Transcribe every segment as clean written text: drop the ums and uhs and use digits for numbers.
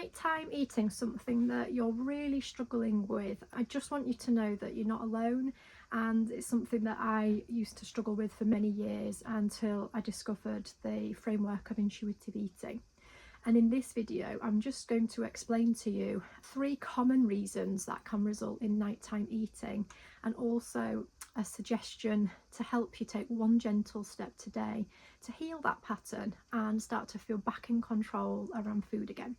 nighttime eating something that you're really struggling with, I just want you to know that you're not alone, and it's something that I used to struggle with for many years until I discovered the framework of intuitive eating. And in this video, I'm just going to explain to you 3 common reasons that can result in nighttime eating, and also a suggestion to help you take one gentle step today to heal that pattern and start to feel back in control around food again.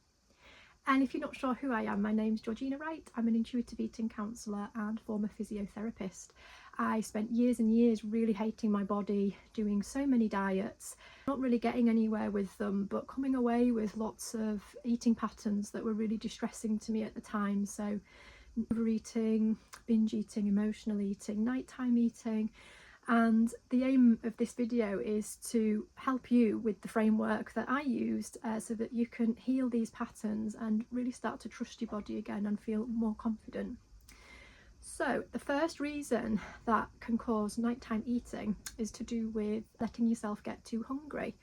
And if you're not sure who I am, my name's Georgina Wright. I'm an intuitive eating counsellor and former physiotherapist. I spent years and years really hating my body, doing so many diets, not really getting anywhere with them, but coming away with lots of eating patterns that were really distressing to me at the time. So overeating, binge eating, emotional eating, nighttime eating. And the aim of this video is to help you with the framework that I used so that you can heal these patterns and really start to trust your body again and feel more confident. So the first reason that can cause nighttime eating is to do with letting yourself get too hungry.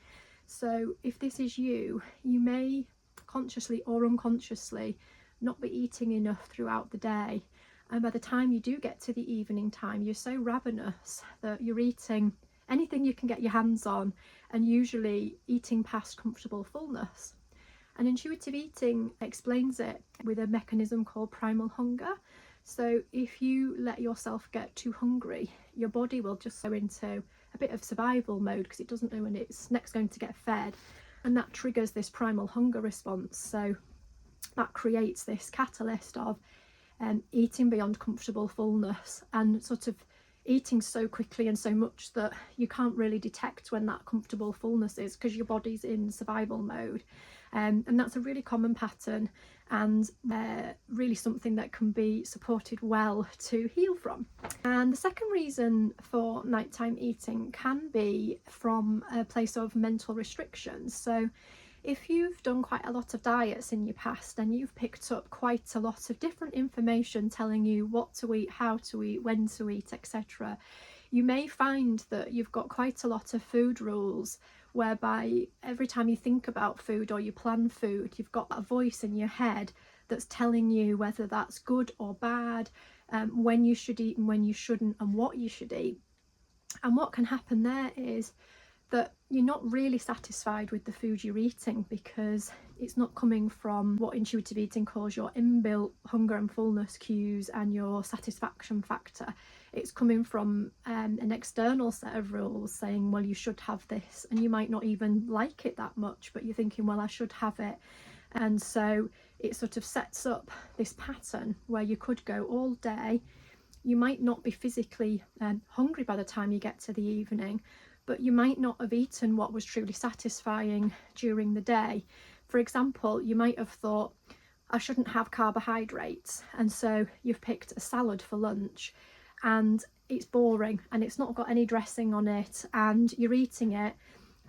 So if this is you, you may consciously or unconsciously not be eating enough throughout the day, and by the time you do get to the evening time, you're so ravenous that you're eating anything you can get your hands on, and usually eating past comfortable fullness. And intuitive eating explains it with a mechanism called primal hunger. So if you let yourself get too hungry, your body will just go into a bit of survival mode because it doesn't know when it's next going to get fed, and that triggers this primal hunger response. So that creates this catalyst of eating beyond comfortable fullness, and sort of eating so quickly and so much that you can't really detect when that comfortable fullness is because your body's in survival mode. And that's a really common pattern, and really something that can be supported well to heal from. And the second reason for nighttime eating can be from a place of mental restrictions. So if you've done quite a lot of diets in your past and you've picked up quite a lot of different information telling you what to eat, how to eat, when to eat, etc., you may find that you've got quite a lot of food rules whereby every time you think about food or you plan food, you've got a voice in your head that's telling you whether that's good or bad, when you should eat and when you shouldn't, and what you should eat. And what can happen there is that you're not really satisfied with the food you're eating because it's not coming from what intuitive eating calls your inbuilt hunger and fullness cues and your satisfaction factor. It's coming from an external set of rules saying, well, you should have this, and you might not even like it that much, but you're thinking, well, I should have it. And so it sort of sets up this pattern where you could go all day. You might not be physically hungry by the time you get to the evening, but you might not have eaten what was truly satisfying during the day. For example, you might have thought, I shouldn't have carbohydrates, and so you've picked a salad for lunch, and it's boring and it's not got any dressing on it, and you're eating it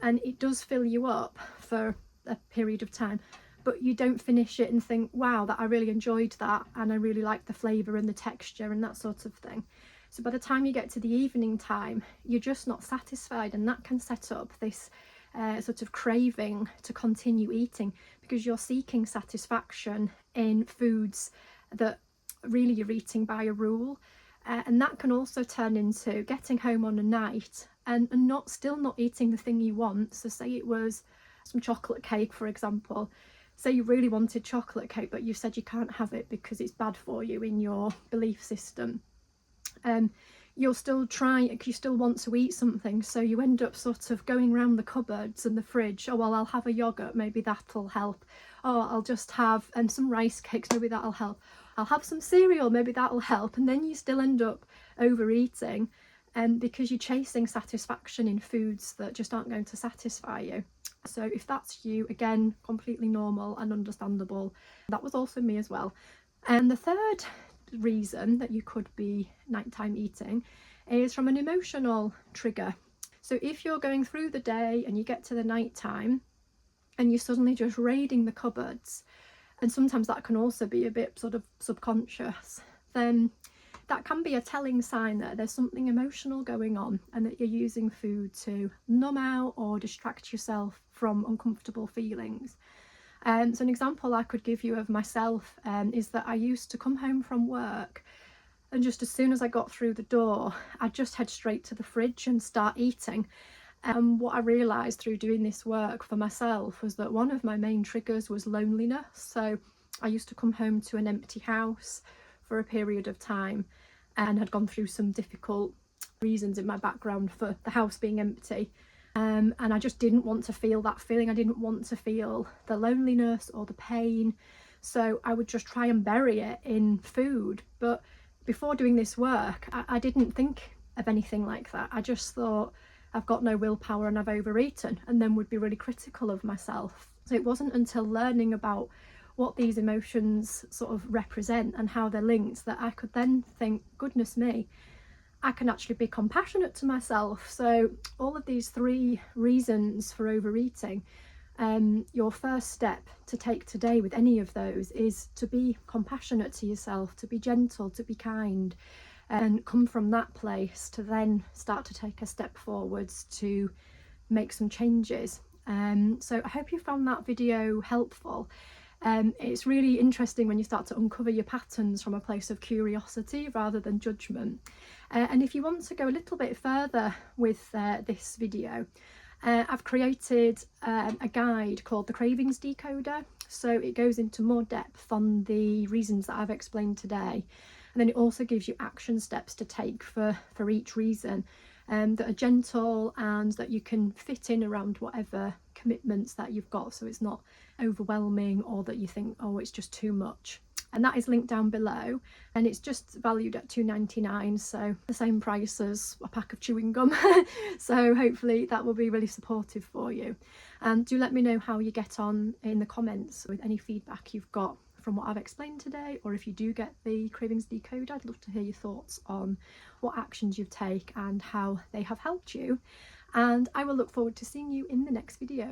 and it does fill you up for a period of time, but you don't finish it and think, wow, that I really enjoyed that and I really like the flavour and the texture and that sort of thing. So by the time you get to the evening time, you're just not satisfied, and that can set up this sort of craving to continue eating because you're seeking satisfaction in foods that really you're eating by a rule. And that can also turn into getting home on a night and still not eating the thing you want. So say it was some chocolate cake, for example. Say you really wanted chocolate cake, but you said you can't have it because it's bad for you in your belief system. You'll still try, because you still want to eat something, so you end up sort of going around the cupboards and the fridge. Oh, well, I'll have a yogurt, maybe that'll help. Oh, I'll just have some rice cakes, maybe that'll help. I'll have some cereal, maybe that'll help. And then you still end up overeating because you're chasing satisfaction in foods that just aren't going to satisfy you. So if that's you, again, completely normal and understandable. That was also me as well. And the third reason that you could be nighttime eating is from an emotional trigger. So if you're going through the day and you get to the nighttime and you're suddenly just raiding the cupboards, and sometimes that can also be a bit sort of subconscious, then that can be a telling sign that there's something emotional going on and that you're using food to numb out or distract yourself from uncomfortable feelings. So an example I could give you of myself is that I used to come home from work, and just as soon as I got through the door, I'd just head straight to the fridge and start eating. And what I realised through doing this work for myself was that one of my main triggers was loneliness. So I used to come home to an empty house for a period of time and had gone through some difficult reasons in my background for the house being empty. And I just didn't want to feel that feeling. I didn't want to feel the loneliness or the pain. So I would just try and bury it in food. But before doing this work, I didn't think of anything like that. I just thought, I've got no willpower and I've overeaten, and then would be really critical of myself. So it wasn't until learning about what these emotions sort of represent and how they're linked that I could then think, goodness me, I can actually be compassionate to myself. So all of these 3 reasons for overeating, your first step to take today with any of those is to be compassionate to yourself, to be gentle, to be kind, and come from that place to then start to take a step forwards to make some changes. So I hope you found that video helpful. It's really interesting when you start to uncover your patterns from a place of curiosity rather than judgment. And if you want to go a little bit further with this video, I've created a guide called the Cravings Decoder. So it goes into more depth on the reasons that I've explained today. And then it also gives you action steps to take for each reason, that are gentle and that you can fit in around whatever commitments that you've got, so it's not overwhelming or that you think, oh, it's just too much. And that is linked down below, and it's just valued at £2.99, so the same price as a pack of chewing gum. So hopefully that will be really supportive for you. And do let me know how you get on in the comments with any feedback you've got from what I've explained today, or if you do get the Cravings Decode, I'd love to hear your thoughts on what actions you've taken and how they have helped you. And I will look forward to seeing you in the next video.